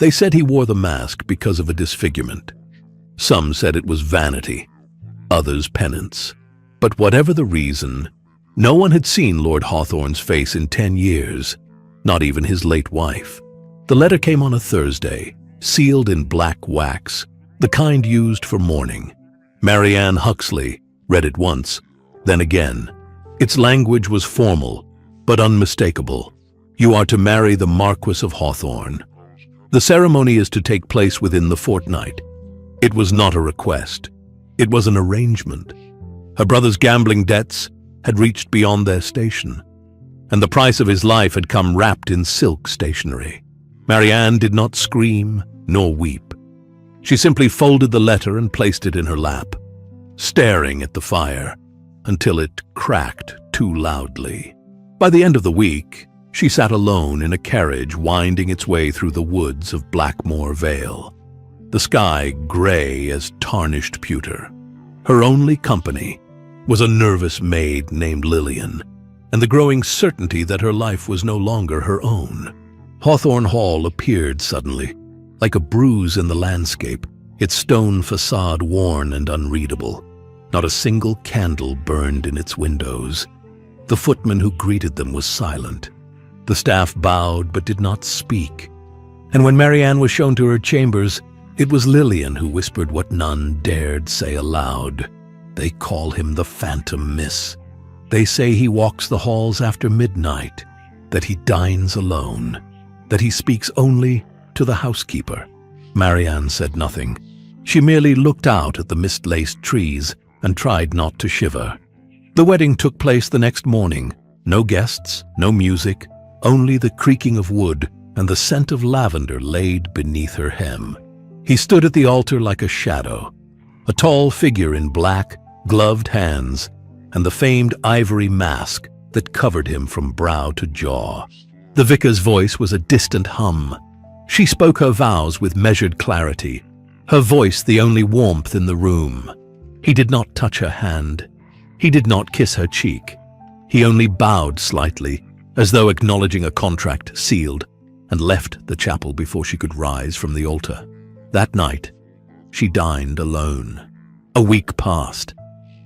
They said he wore the mask because of a disfigurement. Some said it was vanity, others penance. But whatever the reason, no one had seen Lord Hawthorne's face in 10 years, not even his late wife. The letter came on a Thursday, sealed in black wax, the kind used for mourning. Marianne Huxley read it once, then again. Its language was formal, but unmistakable. You are to marry the Marquis of Hawthorne. The ceremony is to take place within the fortnight. It was not a request. It was an arrangement. Her brother's gambling debts had reached beyond their station, and the price of his life had come wrapped in silk stationery. Marianne did not scream nor weep. She simply folded the letter and placed it in her lap, staring at the fire until it cracked too loudly. By the end of the week, she sat alone in a carriage winding its way through the woods of Blackmore Vale, the sky gray as tarnished pewter. Her only company was a nervous maid named Lillian, and the growing certainty that her life was no longer her own. Hawthorne Hall appeared suddenly, like a bruise in the landscape, its stone facade worn and unreadable. Not a single candle burned in its windows. The footman who greeted them was silent. The staff bowed but did not speak. And when Marianne was shown to her chambers, it was Lillian who whispered what none dared say aloud. They call him the Phantom, miss. They say he walks the halls after midnight, that he dines alone, that he speaks only to the housekeeper. Marianne said nothing. She merely looked out at the mist-laced trees and tried not to shiver. The wedding took place the next morning. No guests, no music, only the creaking of wood and the scent of lavender laid beneath her hem. He stood at the altar like a shadow, a tall figure in black, gloved hands, and the famed ivory mask that covered him from brow to jaw. The vicar's voice was a distant hum. She spoke her vows with measured clarity, her voice the only warmth in the room. He did not touch her hand. He did not kiss her cheek. He only bowed slightly, as though acknowledging a contract sealed, and left the chapel before she could rise from the altar. That night, she dined alone. A week passed.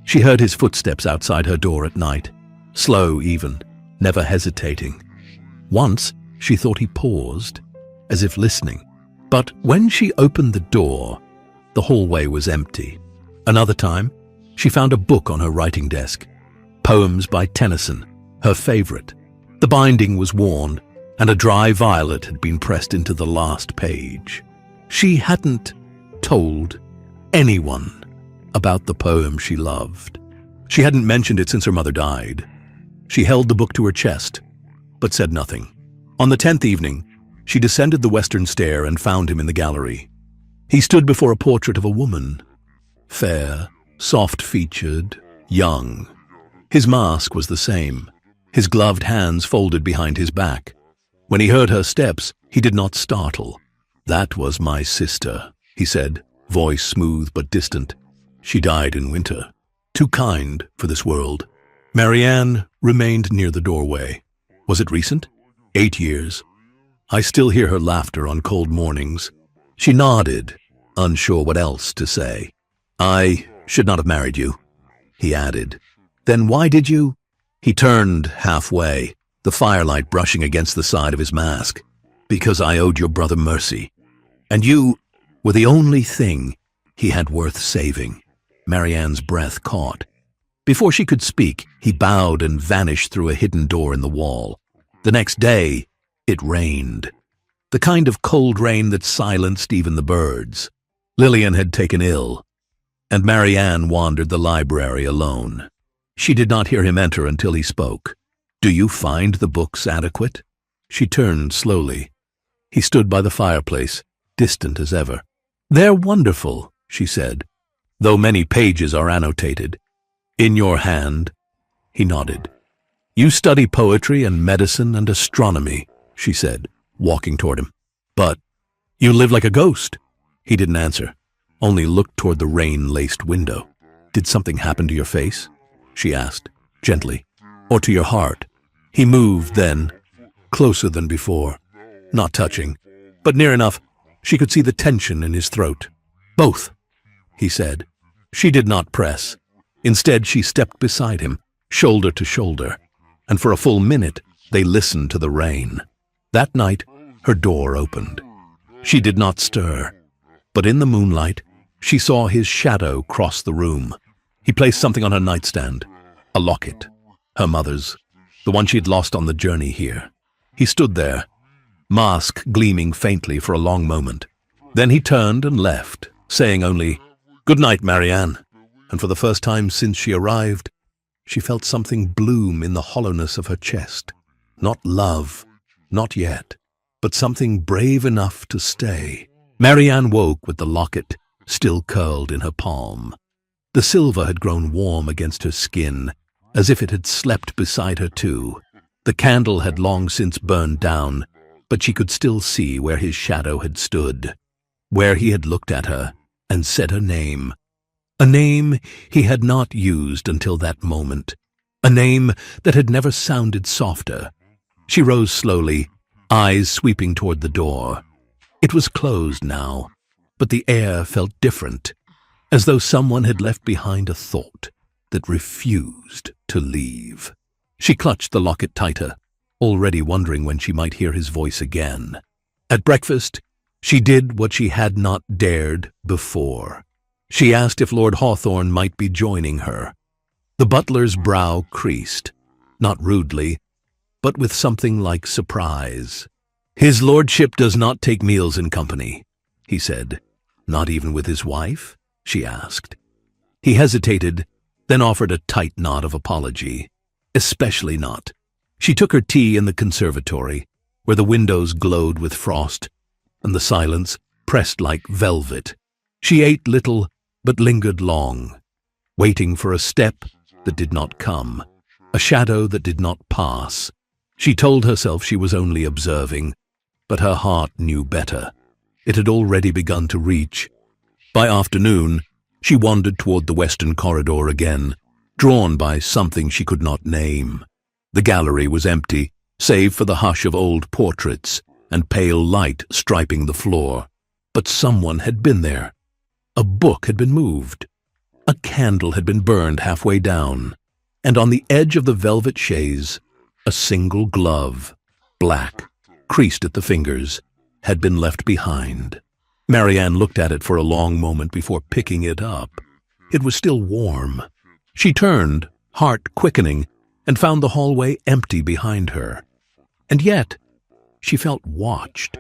She heard his footsteps outside her door at night, slow even, never hesitating. Once, she thought he paused, as if listening. But when she opened the door, the hallway was empty. Another time, she found a book on her writing desk, poems by Tennyson, her favorite. The binding was worn, and a dry violet had been pressed into the last page. She hadn't told anyone about the poem she loved. She hadn't mentioned it since her mother died. She held the book to her chest, but said nothing. On the 10th evening, she descended the western stair and found him in the gallery. He stood before a portrait of a woman, fair, soft-featured, young. His mask was the same, his gloved hands folded behind his back. When he heard her steps, he did not startle. "That was my sister," he said, voice smooth but distant. "She died in winter. Too kind for this world." Marianne remained near the doorway. Was it recent? 8 years. I still hear her laughter on cold mornings. She nodded, unsure what else to say. "I should not have married you," he added. "Then why did you?" He turned halfway, the firelight brushing against the side of his mask. "Because I owed your brother mercy. And you were the only thing he had worth saving." Marianne's breath caught. Before she could speak, he bowed and vanished through a hidden door in the wall. The next day, it rained. The kind of cold rain that silenced even the birds. Lillian had taken ill, and Marianne wandered the library alone. She did not hear him enter until he spoke. "Do you find the books adequate?" She turned slowly. He stood by the fireplace, distant as ever. "They're wonderful," she said, "though many pages are annotated. In your hand?" He nodded. "You study poetry and medicine and astronomy," she said, walking toward him. "But you live like a ghost." He didn't answer, only looked toward the rain-laced window. "Did something happen to your face?" she asked, gently. "Or to your heart?" He moved then, closer than before, not touching, but near enough She could see the tension in his throat. "Both," he said. She did not press. Instead, she stepped beside him, shoulder to shoulder, and for a full minute they listened to the rain. That night, her door opened. She did not stir, but in the moonlight, she saw his shadow cross the room. He placed something on her nightstand, a locket, her mother's, the one she'd lost on the journey here. He stood there, mask gleaming faintly for a long moment. Then he turned and left, saying only, "Good night, Marianne." And for the first time since she arrived, she felt something bloom in the hollowness of her chest. Not love, not yet, but something brave enough to stay. Marianne woke with the locket still curled in her palm. The silver had grown warm against her skin, as if it had slept beside her too. The candle had long since burned down, but she could still see where his shadow had stood, where he had looked at her and said her name. A name he had not used until that moment, a name that had never sounded softer. She rose slowly, eyes sweeping toward the door. It was closed now, but the air felt different, as though someone had left behind a thought that refused to leave. She clutched the locket tighter, already wondering when she might hear his voice again. At breakfast, she did what she had not dared before. She asked if Lord Hawthorne might be joining her. The butler's brow creased, not rudely, but with something like surprise. "His lordship does not take meals in company," he said. "Not even with his wife?" she asked. He hesitated, then offered a tight nod of apology. "Especially not." She took her tea in the conservatory, where the windows glowed with frost, and the silence pressed like velvet. She ate little, but lingered long, waiting for a step that did not come, a shadow that did not pass. She told herself she was only observing, but her heart knew better. It had already begun to reach. By afternoon, she wandered toward the western corridor again, drawn by something she could not name. The gallery was empty, save for the hush of old portraits and pale light striping the floor. But someone had been there. A book had been moved. A candle had been burned halfway down, and on the edge of the velvet chaise, a single glove, black, creased at the fingers, had been left behind. Marianne looked at it for a long moment before picking it up. It was still warm. She turned, heart quickening, and found the hallway empty behind her. And yet, she felt watched.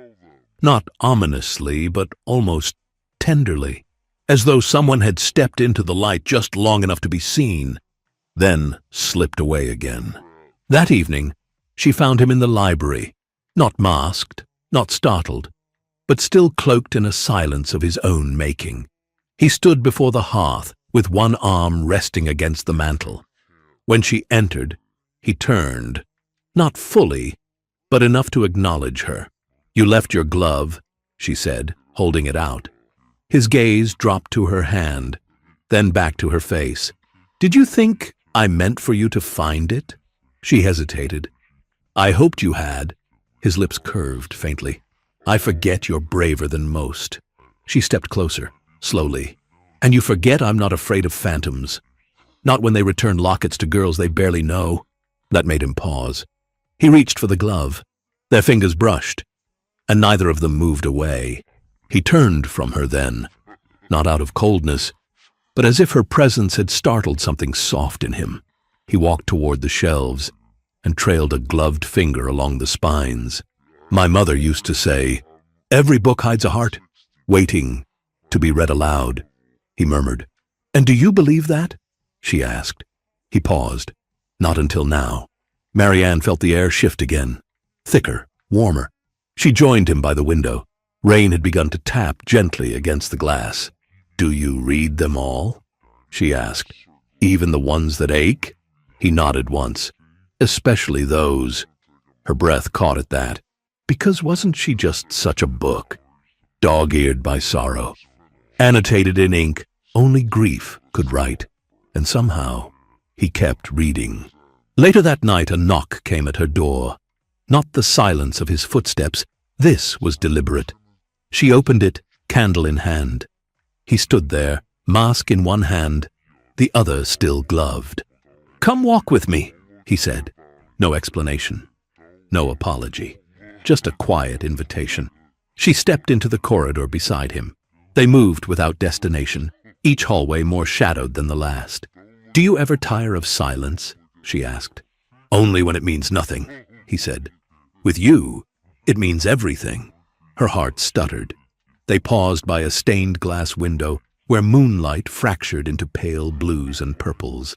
Not ominously, but almost tenderly, as though someone had stepped into the light just long enough to be seen, then slipped away again. That evening, she found him in the library, not masked, not startled, but still cloaked in a silence of his own making. He stood before the hearth, with one arm resting against the mantel. When she entered, he turned, not fully, but enough to acknowledge her. "You left your glove," she said, holding it out. His gaze dropped to her hand, then back to her face. "Did you think I meant for you to find it?" She hesitated. "I hoped you had." His lips curved faintly. "I forget you're braver than most." She stepped closer, slowly. "And you forget I'm not afraid of phantoms. Not when they return lockets to girls they barely know." That made him pause. He reached for the glove. Their fingers brushed, and neither of them moved away. He turned from her then, not out of coldness, but as if her presence had startled something soft in him. He walked toward the shelves and trailed a gloved finger along the spines. "My mother used to say, 'Every book hides a heart, waiting to be read aloud,'" he murmured. "And do you believe that?" she asked. He paused. Not until now. Marianne felt the air shift again, thicker, warmer. She joined him by the window. Rain had begun to tap gently against the glass. "Do you read them all?" she asked. "Even the ones that ache?" He nodded once. "Especially those." Her breath caught at that. Because wasn't she just such a book? Dog-eared by sorrow. Annotated in ink only grief could write. And somehow, he kept reading. Later that night, a knock came at her door. Not the silence of his footsteps. This was deliberate. She opened it, candle in hand. He stood there, mask in one hand, the other still gloved. "Come walk with me," he said. No explanation, no apology, just a quiet invitation. She stepped into the corridor beside him. They moved without destination, each hallway more shadowed than the last. "Do you ever tire of silence?" she asked. "Only when it means nothing," he said. "With you, it means everything." Her heart stuttered. They paused by a stained glass window where moonlight fractured into pale blues and purples.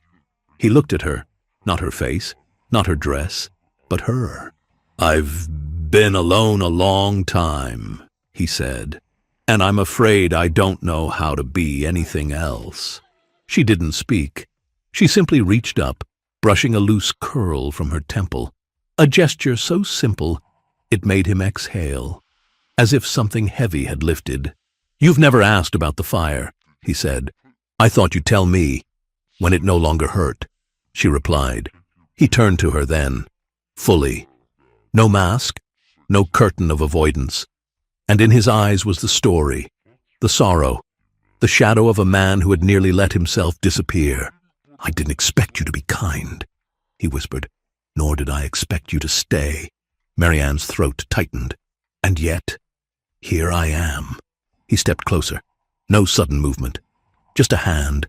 He looked at her, not her face, not her dress, but her. "I've been alone a long time," he said, "and I'm afraid I don't know how to be anything else." She didn't speak. She simply reached up, brushing a loose curl from her temple, a gesture so simple it made him exhale, as if something heavy had lifted. "You've never asked about the fire," he said. "I thought you'd tell me when it no longer hurt," she replied. He turned to her then, fully. No mask, no curtain of avoidance. And in his eyes was the story, the sorrow, the shadow of a man who had nearly let himself disappear. "I didn't expect you to be kind," he whispered. "Nor did I expect you to stay." Marianne's throat tightened. "And yet, here I am." He stepped closer. No sudden movement, just a hand,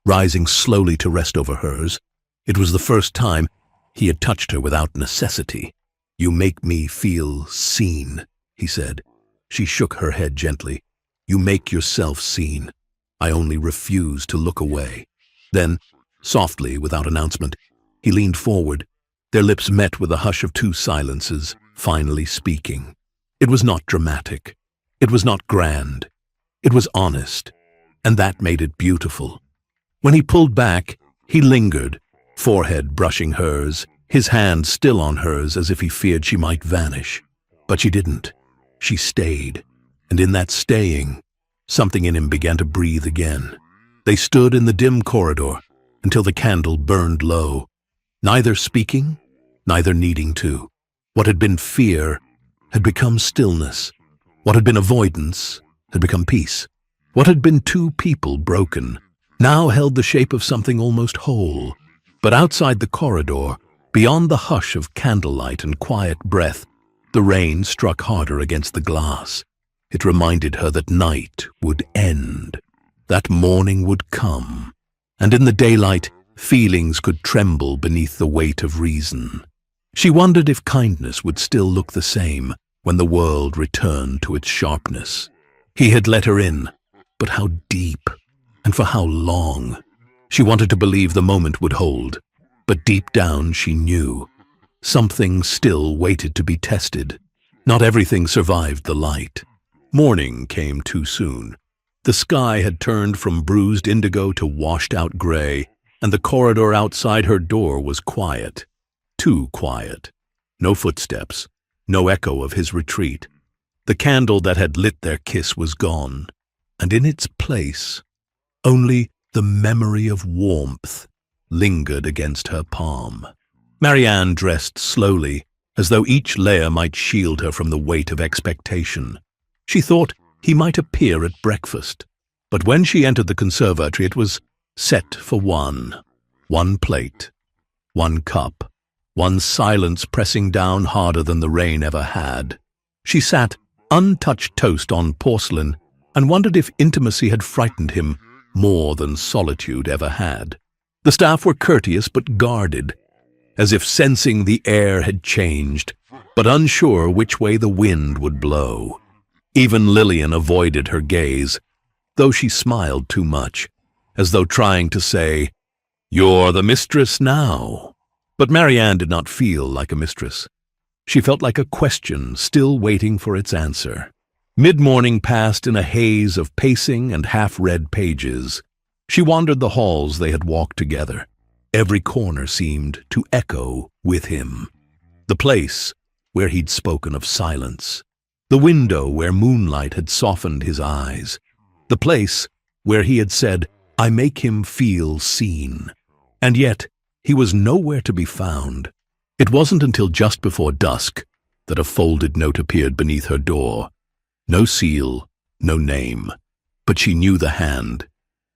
rising slowly to rest over hers. It was the first time he had touched her without necessity. "You make me feel seen," he said. She shook her head gently. "You make yourself seen. I only refuse to look away." Then, softly, without announcement, he leaned forward. Their lips met with a hush of two silences, finally speaking. It was not dramatic. It was not grand. It was honest, and that made it beautiful. When he pulled back, he lingered, forehead brushing hers, his hand still on hers as if he feared she might vanish. But she didn't. She stayed, and in that staying, something in him began to breathe again. They stood in the dim corridor until the candle burned low, neither speaking, neither needing to. What had been fear had become stillness. What had been avoidance had become peace. What had been two people broken now held the shape of something almost whole. But outside the corridor, beyond the hush of candlelight and quiet breath, the rain struck harder against the glass. It reminded her that night would end, that morning would come, and in the daylight, feelings could tremble beneath the weight of reason. She wondered if kindness would still look the same when the world returned to its sharpness. He had let her in, but how deep, and for how long? She wanted to believe the moment would hold, but deep down she knew. Something still waited to be tested. Not everything survived the light. Morning came too soon. The sky had turned from bruised indigo to washed-out gray, and the corridor outside her door was quiet. Too quiet. No footsteps, no echo of his retreat. The candle that had lit their kiss was gone, and in its place, only the memory of warmth lingered against her palm. Marianne dressed slowly, as though each layer might shield her from the weight of expectation. She thought he might appear at breakfast, but when she entered the conservatory it was set for one. One plate, one cup, one silence pressing down harder than the rain ever had. She sat, untouched toast on porcelain, and wondered if intimacy had frightened him more than solitude ever had. The staff were courteous but guarded, as if sensing the air had changed, but unsure which way the wind would blow. Even Lillian avoided her gaze, though she smiled too much, as though trying to say, "You're the mistress now." But Marianne did not feel like a mistress. She felt like a question still waiting for its answer. Mid-morning passed in a haze of pacing and half-read pages. She wandered the halls they had walked together. Every corner seemed to echo with him. The place where he'd spoken of silence. The window where moonlight had softened his eyes. The place where he had said, "I make him feel seen." And yet, he was nowhere to be found. It wasn't until just before dusk that a folded note appeared beneath her door. No seal, no name, but she knew the hand.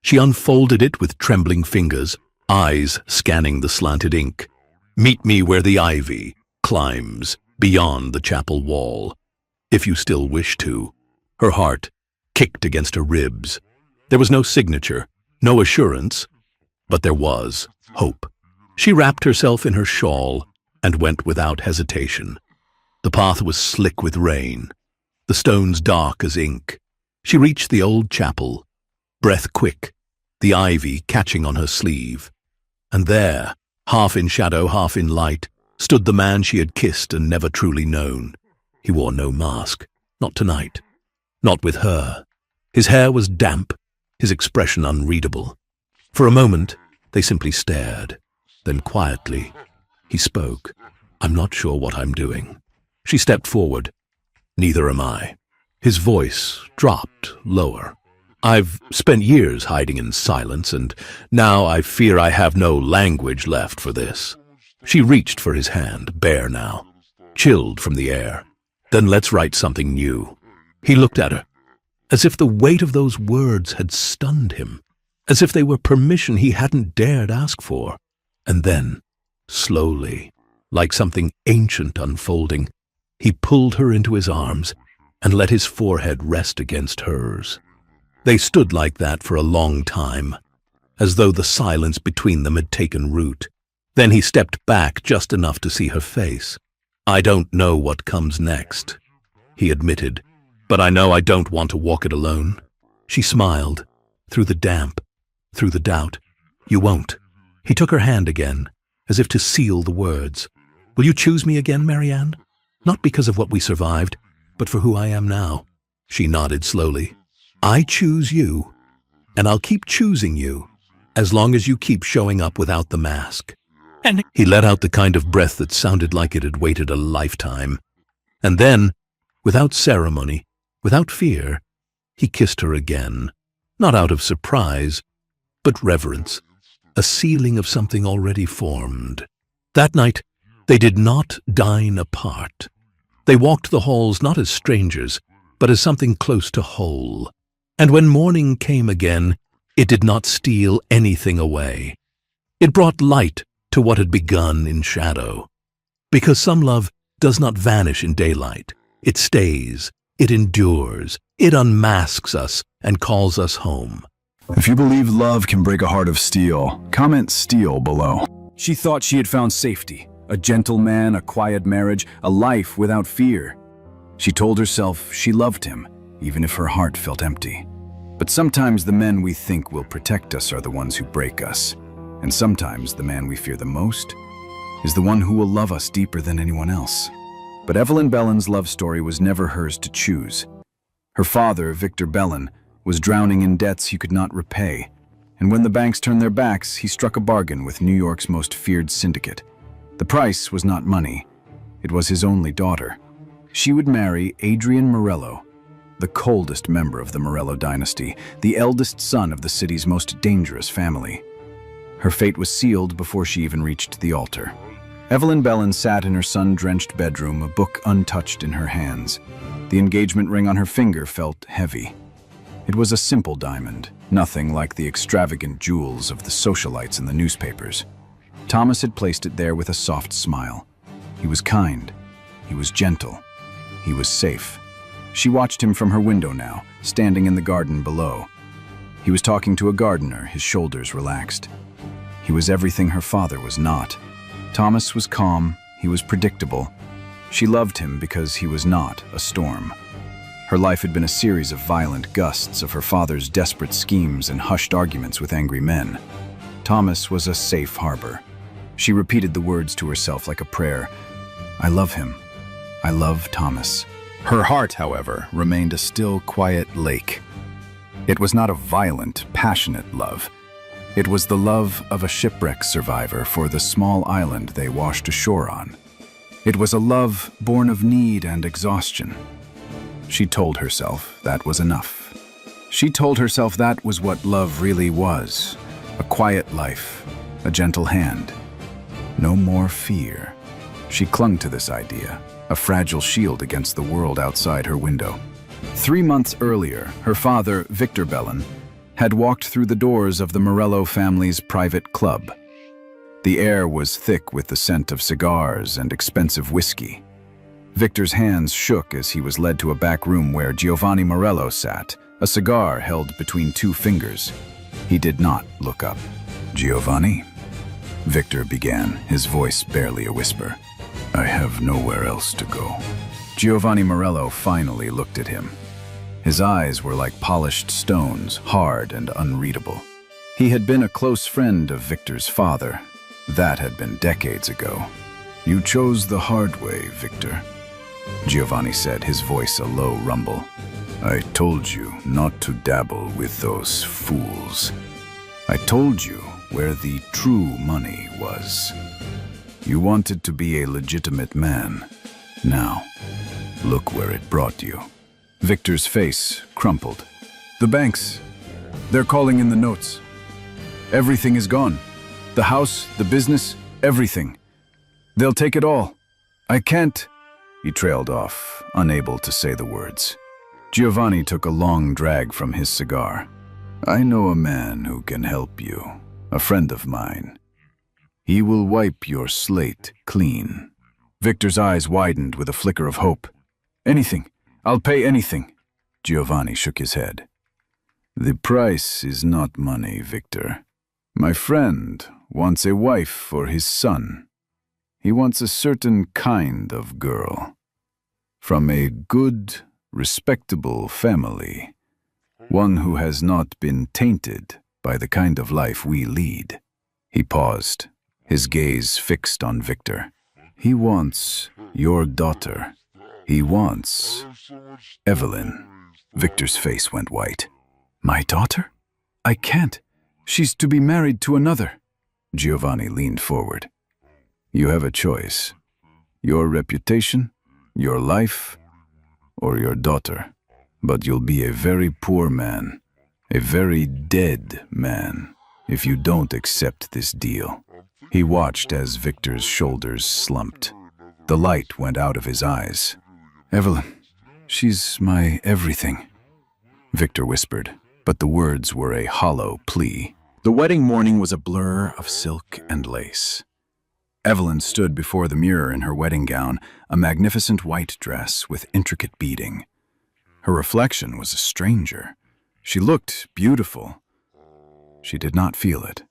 She unfolded it with trembling fingers, eyes scanning the slanted ink. Meet me where the ivy climbs beyond the chapel wall, if you still wish to. Her heart kicked against her ribs. There was no signature, no assurance, but there was hope. She wrapped herself in her shawl and went without hesitation. The path was slick with rain, the stones dark as ink. She reached the old chapel, breath quick, the ivy catching on her sleeve. And there, half in shadow, half in light, stood the man she had kissed and never truly known. He wore no mask, not tonight, not with her. His hair was damp, his expression unreadable. For a moment, they simply stared. Then quietly, he spoke. "I'm not sure what I'm doing." She stepped forward. "Neither am I." His voice dropped lower. "I've spent years hiding in silence, and now I fear I have no language left for this." She reached for his hand, bare now, chilled from the air. "Then let's write something new." He looked at her, as if the weight of those words had stunned him, as if they were permission he hadn't dared ask for. And then, slowly, like something ancient unfolding, he pulled her into his arms and let his forehead rest against hers. They stood like that for a long time, as though the silence between them had taken root. Then he stepped back just enough to see her face. "I don't know what comes next," he admitted, "but I know I don't want to walk it alone." She smiled, through the damp, through the doubt. "You won't." He took her hand again, as if to seal the words. "Will you choose me again, Marianne? Not because of what we survived, but for who I am now." She nodded slowly. "I choose you, and I'll keep choosing you, as long as you keep showing up without the mask." And he let out the kind of breath that sounded like it had waited a lifetime. And then, without ceremony, without fear, he kissed her again, not out of surprise, but reverence, a sealing of something already formed. That night, they did not dine apart. They walked the halls not as strangers, but as something close to whole. And when morning came again, it did not steal anything away. It brought light to what had begun in shadow. Because some love does not vanish in daylight. It stays, it endures, it unmasks us and calls us home. If you believe love can break a heart of steel, comment "steel" below. She thought she had found safety, a gentle man, a quiet marriage, a life without fear. She told herself she loved him, even if her heart felt empty. But sometimes the men we think will protect us are the ones who break us. And sometimes the man we fear the most is the one who will love us deeper than anyone else. But Evelyn Bellin's love story was never hers to choose. Her father, Victor Bellin, was drowning in debts he could not repay, and when the banks turned their backs, he struck a bargain with New York's most feared syndicate. The price was not money, it was his only daughter. She would marry Adrian Morello, the coldest member of the Morello dynasty, the eldest son of the city's most dangerous family. Her fate was sealed before she even reached the altar. Evelyn Bellin sat in her sun-drenched bedroom, a book untouched in her hands. The engagement ring on her finger felt heavy. It was a simple diamond, nothing like the extravagant jewels of the socialites in the newspapers. Thomas had placed it there with a soft smile. He was kind. He was gentle. He was safe. She watched him from her window now, standing in the garden below. He was talking to a gardener, his shoulders relaxed. He was everything her father was not. Thomas was calm, he was predictable. She loved him because he was not a storm. Her life had been a series of violent gusts of her father's desperate schemes and hushed arguments with angry men. Thomas was a safe harbor. She repeated the words to herself like a prayer. "I love him. I love Thomas." Her heart, however, remained a still, quiet lake. It was not a violent, passionate love. It was the love of a shipwreck survivor for the small island they washed ashore on. It was a love born of need and exhaustion. She told herself that was enough. She told herself that was what love really was. A quiet life, a gentle hand. No more fear. She clung to this idea, a fragile shield against the world outside her window. 3 months earlier, her father, Victor Bellin, had walked through the doors of the Morello family's private club. The air was thick with the scent of cigars and expensive whiskey. Victor's hands shook as he was led to a back room where Giovanni Morello sat, a cigar held between 2 fingers. He did not look up. "Giovanni?" Victor began, his voice barely a whisper. "I have nowhere else to go." Giovanni Morello finally looked at him. His eyes were like polished stones, hard and unreadable. He had been a close friend of Victor's father. That had been decades ago. "You chose the hard way, Victor," Giovanni said, his voice a low rumble. "I told you not to dabble with those fools. I told you where the true money was. You wanted to be a legitimate man. Now, look where it brought you." Victor's face crumpled. "The banks, they're calling in the notes. Everything is gone. The house, the business, everything. They'll take it all. I can't." He trailed off, unable to say the words. Giovanni took a long drag from his cigar. "I know a man who can help you, a friend of mine. He will wipe your slate clean." Victor's eyes widened with a flicker of hope. "Anything. I'll pay anything." Giovanni shook his head. "The price is not money, Victor. My friend wants a wife for his son. He wants a certain kind of girl. From a good, respectable family. One who has not been tainted by the kind of life we lead." He paused, his gaze fixed on Victor. "He wants your daughter. He wants Evelyn." Victor's face went white. "My daughter? I can't. She's to be married to another." Giovanni leaned forward. "You have a choice. Your reputation, your life, or your daughter. But you'll be a very poor man, a very dead man, if you don't accept this deal." He watched as Victor's shoulders slumped. The light went out of his eyes. "Evelyn, she's my everything," Victor whispered, but the words were a hollow plea. The wedding morning was a blur of silk and lace. Evelyn stood before the mirror in her wedding gown, a magnificent white dress with intricate beading. Her reflection was a stranger. She looked beautiful. She did not feel it.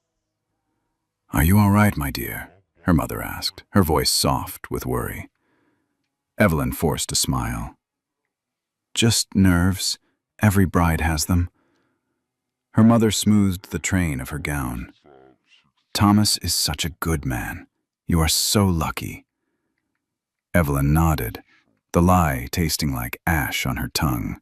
"Are you all right, my dear?" her mother asked, her voice soft with worry. Evelyn forced a smile. "Just nerves. Every bride has them." Her mother smoothed the train of her gown. "Thomas is such a good man. You are so lucky." Evelyn nodded, the lie tasting like ash on her tongue.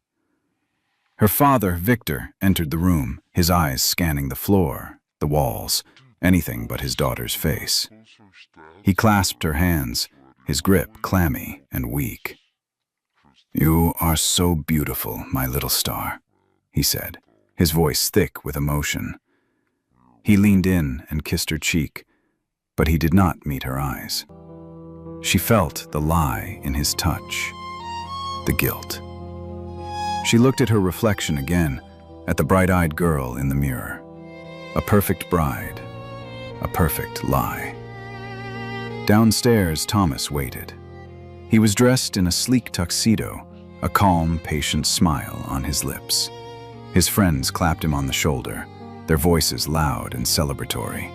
Her father, Victor, entered the room, his eyes scanning the floor, the walls, anything but his daughter's face. He clasped her hands, his grip clammy and weak. "You are so beautiful, my little star," he said, his voice thick with emotion. He leaned in and kissed her cheek, but he did not meet her eyes. She felt the lie in his touch, the guilt. She looked at her reflection again, at the bright-eyed girl in the mirror. A perfect bride, a perfect lie. Downstairs, Thomas waited. He was dressed in a sleek tuxedo, a calm, patient smile on his lips. His friends clapped him on the shoulder, their voices loud and celebratory.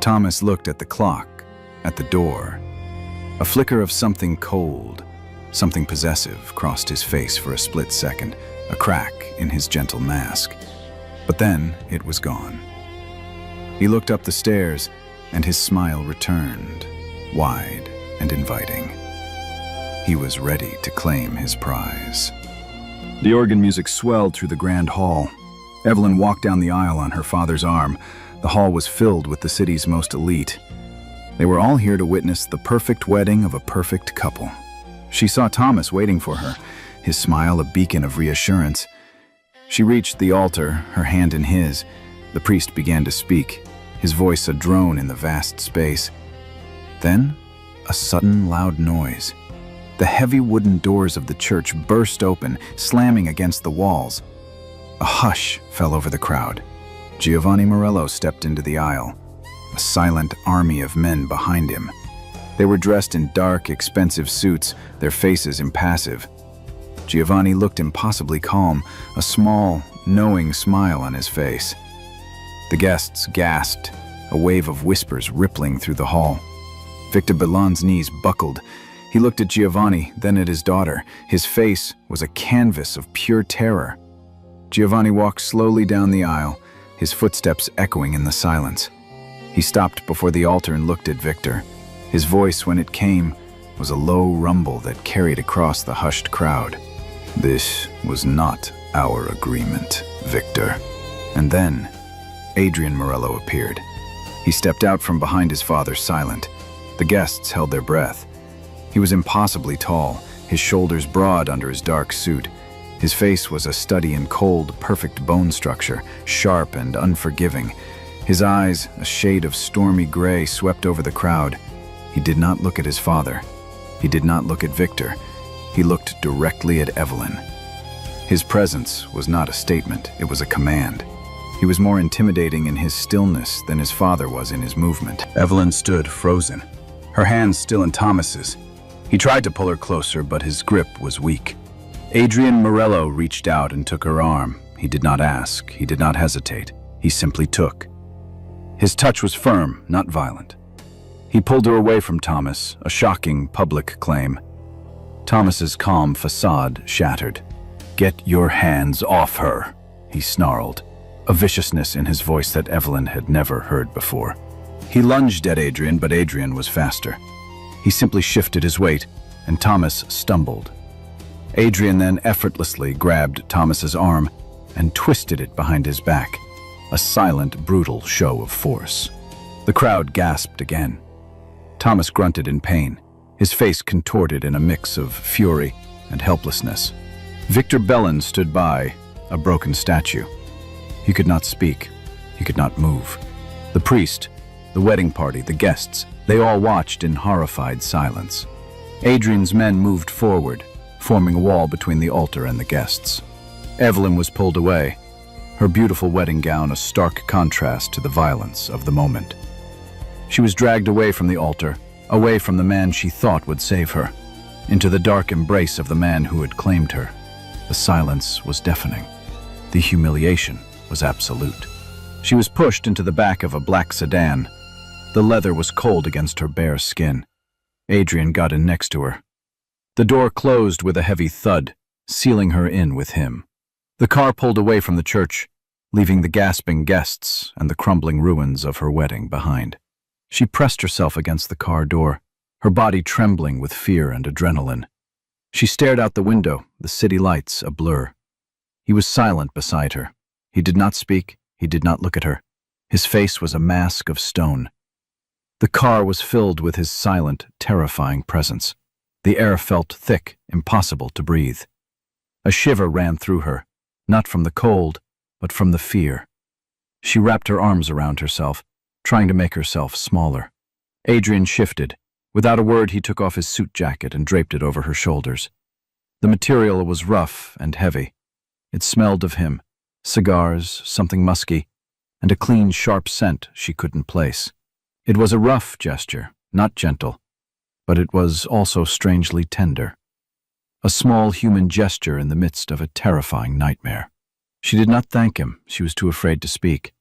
Thomas looked at the clock, at the door. A flicker of something cold, something possessive crossed his face for a split second, a crack in his gentle mask. But then it was gone. He looked up the stairs, and his smile returned, wide and inviting. He was ready to claim his prize. The organ music swelled through the grand hall. Evelyn walked down the aisle on her father's arm. The hall was filled with the city's most elite. They were all here to witness the perfect wedding of a perfect couple. She saw Thomas waiting for her, his smile a beacon of reassurance. She reached the altar, her hand in his. The priest began to speak, his voice a drone in the vast space. Then, a sudden loud noise. The heavy wooden doors of the church burst open, slamming against the walls. A hush fell over the crowd. Giovanni Morello stepped into the aisle, a silent army of men behind him. They were dressed in dark, expensive suits, their faces impassive. Giovanni looked impossibly calm, a small, knowing smile on his face. The guests gasped, a wave of whispers rippling through the hall. Victor Belon's knees buckled. He looked at Giovanni, then at his daughter. His face was a canvas of pure terror. Giovanni walked slowly down the aisle, his footsteps echoing in the silence. He stopped before the altar and looked at Victor. His voice, when it came, was a low rumble that carried across the hushed crowd. "This was not our agreement, Victor." And then, Adrian Morello appeared. He stepped out from behind his father, silent. The guests held their breath. He was impossibly tall, his shoulders broad under his dark suit. His face was a study in cold, perfect bone structure, sharp and unforgiving. His eyes, a shade of stormy gray, swept over the crowd. He did not look at his father. He did not look at Victor. He looked directly at Evelyn. His presence was not a statement, it was a command. He was more intimidating in his stillness than his father was in his movement. Evelyn stood frozen, her hands still in Thomas's. He tried to pull her closer, but his grip was weak. Adrian Morello reached out and took her arm. He did not ask, he did not hesitate. He simply took. His touch was firm, not violent. He pulled her away from Thomas, a shocking public claim. Thomas's calm facade shattered. "Get your hands off her," he snarled, a viciousness in his voice that Evelyn had never heard before. He lunged at Adrian, but Adrian was faster. He simply shifted his weight, and Thomas stumbled. Adrian then effortlessly grabbed Thomas's arm and twisted it behind his back, a silent, brutal show of force. The crowd gasped again. Thomas grunted in pain, his face contorted in a mix of fury and helplessness. Victor Bellin stood by, a broken statue. He could not speak. He could not move. The priest, the wedding party, the guests, they all watched in horrified silence. Adrian's men moved forward, forming a wall between the altar and the guests. Evelyn was pulled away, her beautiful wedding gown a stark contrast to the violence of the moment. She was dragged away from the altar, away from the man she thought would save her, into the dark embrace of the man who had claimed her. The silence was deafening. The humiliation was absolute. She was pushed into the back of a black sedan. The leather was cold against her bare skin. Adrian got in next to her. The door closed with a heavy thud, sealing her in with him. The car pulled away from the church, leaving the gasping guests and the crumbling ruins of her wedding behind. She pressed herself against the car door, her body trembling with fear and adrenaline. She stared out the window, the city lights a blur. He was silent beside her. He did not speak, he did not look at her. His face was a mask of stone. The car was filled with his silent, terrifying presence. The air felt thick, impossible to breathe. A shiver ran through her, not from the cold, but from the fear. She wrapped her arms around herself, trying to make herself smaller. Adrian shifted. Without a word, he took off his suit jacket and draped it over her shoulders. The material was rough and heavy. It smelled of him, cigars, something musky, and a clean, sharp scent she couldn't place. It was a rough gesture, not gentle, but it was also strangely tender. A small human gesture in the midst of a terrifying nightmare. She did not thank him, she was too afraid to speak.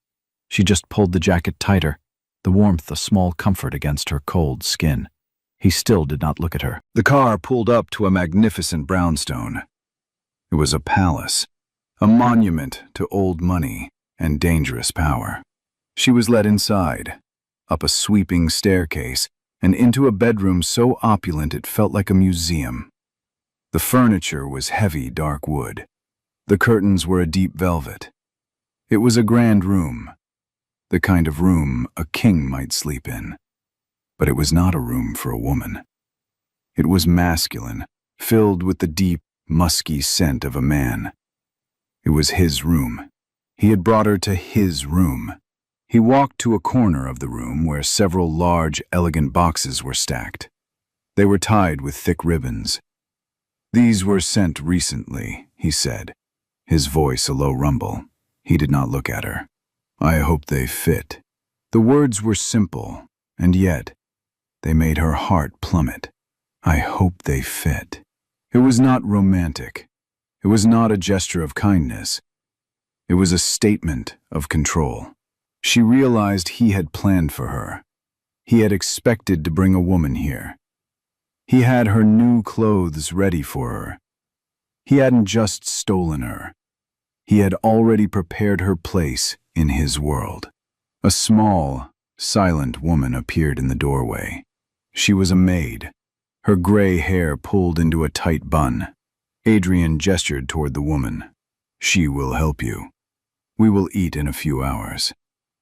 She just pulled the jacket tighter, the warmth a small comfort against her cold skin. He still did not look at her. The car pulled up to a magnificent brownstone. It was a palace, a monument to old money and dangerous power. She was led inside, up a sweeping staircase, and into a bedroom so opulent it felt like a museum. The furniture was heavy, dark wood. The curtains were a deep velvet. It was a grand room, the kind of room a king might sleep in. But it was not a room for a woman. It was masculine, filled with the deep, musky scent of a man. It was his room. He had brought her to his room. He walked to a corner of the room where several large, elegant boxes were stacked. They were tied with thick ribbons, "These were sent recently," he said, his voice a low rumble. He did not look at her. "I hope they fit." The words were simple, and yet they made her heart plummet. I hope they fit. It was not romantic. It was not a gesture of kindness. It was a statement of control. She realized he had planned for her. He had expected to bring a woman here. He had her new clothes ready for her. He hadn't just stolen her. He had already prepared her place in his world. A small, silent woman appeared in the doorway. She was a maid, her gray hair pulled into a tight bun. Adrian gestured toward the woman. "She will help you. We will eat in a few hours."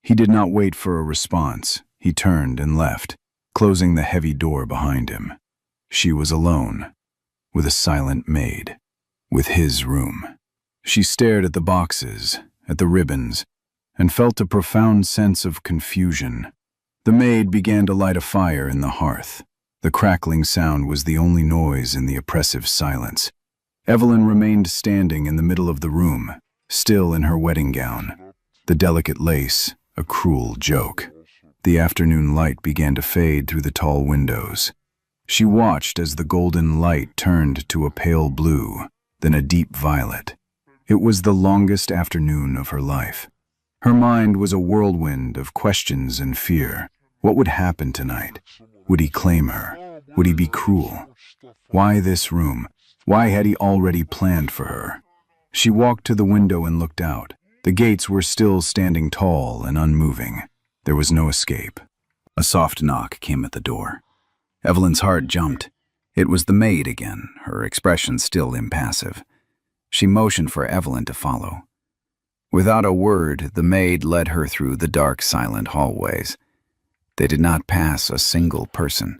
He did not wait for a response. He turned and left, closing the heavy door behind him. She was alone, with a silent maid, with his room. She stared at the boxes, at the ribbons, and felt a profound sense of confusion. The maid began to light a fire in the hearth. The crackling sound was the only noise in the oppressive silence. Evelyn remained standing in the middle of the room, still in her wedding gown, the delicate lace a cruel joke. The afternoon light began to fade through the tall windows. She watched as the golden light turned to a pale blue, then a deep violet. It was the longest afternoon of her life. Her mind was a whirlwind of questions and fear. What would happen tonight? Would he claim her? Would he be cruel? Why this room? Why had he already planned for her? She walked to the window and looked out. The gates were still standing tall and unmoving. There was no escape. A soft knock came at the door. Evelyn's heart jumped. It was the maid again, her expression still impassive. She motioned for Evelyn to follow. Without a word, the maid led her through the dark, silent hallways. They did not pass a single person.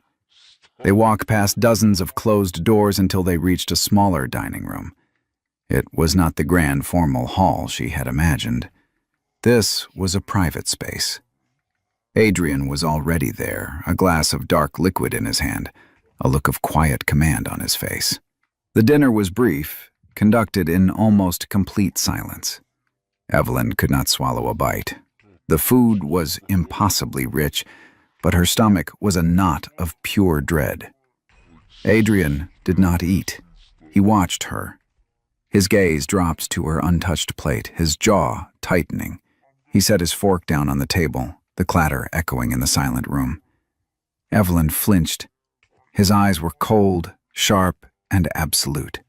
They walked past dozens of closed doors until they reached a smaller dining room. It was not the grand formal hall she had imagined. This was a private space. Adrian was already there, a glass of dark liquid in his hand, a look of quiet command on his face. The dinner was brief, conducted in almost complete silence. Evelyn could not swallow a bite. The food was impossibly rich, but her stomach was a knot of pure dread. Adrian did not eat. He watched her. His gaze dropped to her untouched plate, his jaw tightening. He set his fork down on the table, the clatter echoing in the silent room. Evelyn flinched. His eyes were cold, sharp, and absolute.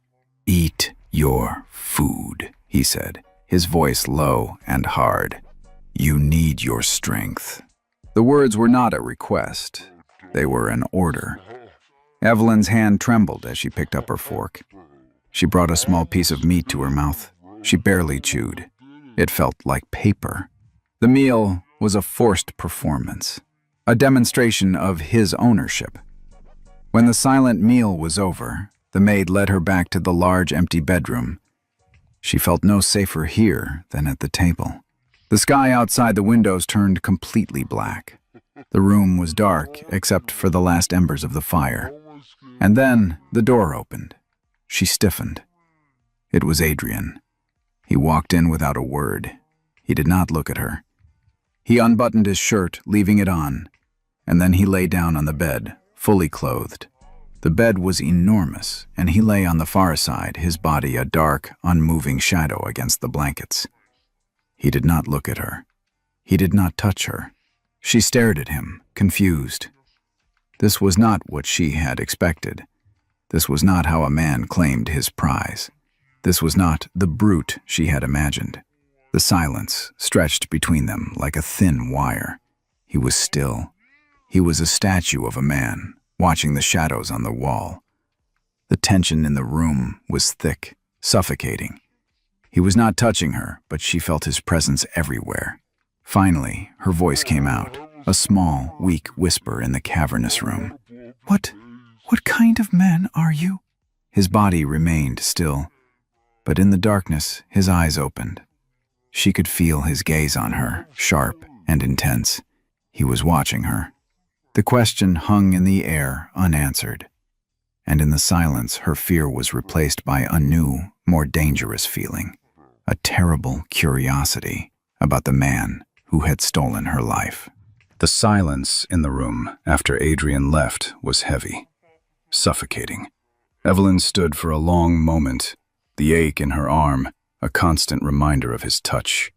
"Eat your food," he said, his voice low and hard. "You need your strength." The words were not a request. They were an order. Evelyn's hand trembled as she picked up her fork. She brought a small piece of meat to her mouth. She barely chewed. It felt like paper. The meal was a forced performance, a demonstration of his ownership. When the silent meal was over, the maid led her back to the large empty bedroom. She felt no safer here than at the table. The sky outside the windows turned completely black. The room was dark except for the last embers of the fire. And then the door opened. She stiffened. It was Adrian. He walked in without a word. He did not look at her. He unbuttoned his shirt, leaving it on, and then he lay down on the bed, fully clothed. The bed was enormous, and he lay on the far side, his body a dark, unmoving shadow against the blankets. He did not look at her. He did not touch her. She stared at him, confused. This was not what she had expected. This was not how a man claimed his prize. This was not the brute she had imagined. The silence stretched between them like a thin wire. He was still. He was a statue of a man, watching the shadows on the wall. The tension in the room was thick, suffocating. He was not touching her, but she felt his presence everywhere. Finally, her voice came out, a small, weak whisper in the cavernous room. What kind of man are you?" His body remained still, but in the darkness, his eyes opened. She could feel his gaze on her, sharp and intense. He was watching her. The question hung in the air, unanswered. and in the silence her fear was replaced by a new, more dangerous feeling, a terrible curiosity about the man who had stolen her life. The silence in the room after Adrian left was heavy, suffocating. Evelyn stood for a long moment, the ache in her arm a constant reminder of his touch.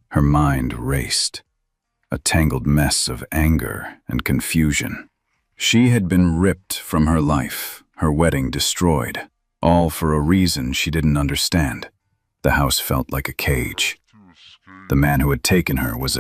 Her mind raced, a tangled mess of anger and confusion. She had been ripped from her life, her wedding destroyed, all for a reason she didn't understand. The house felt like a cage. The man who had taken her was a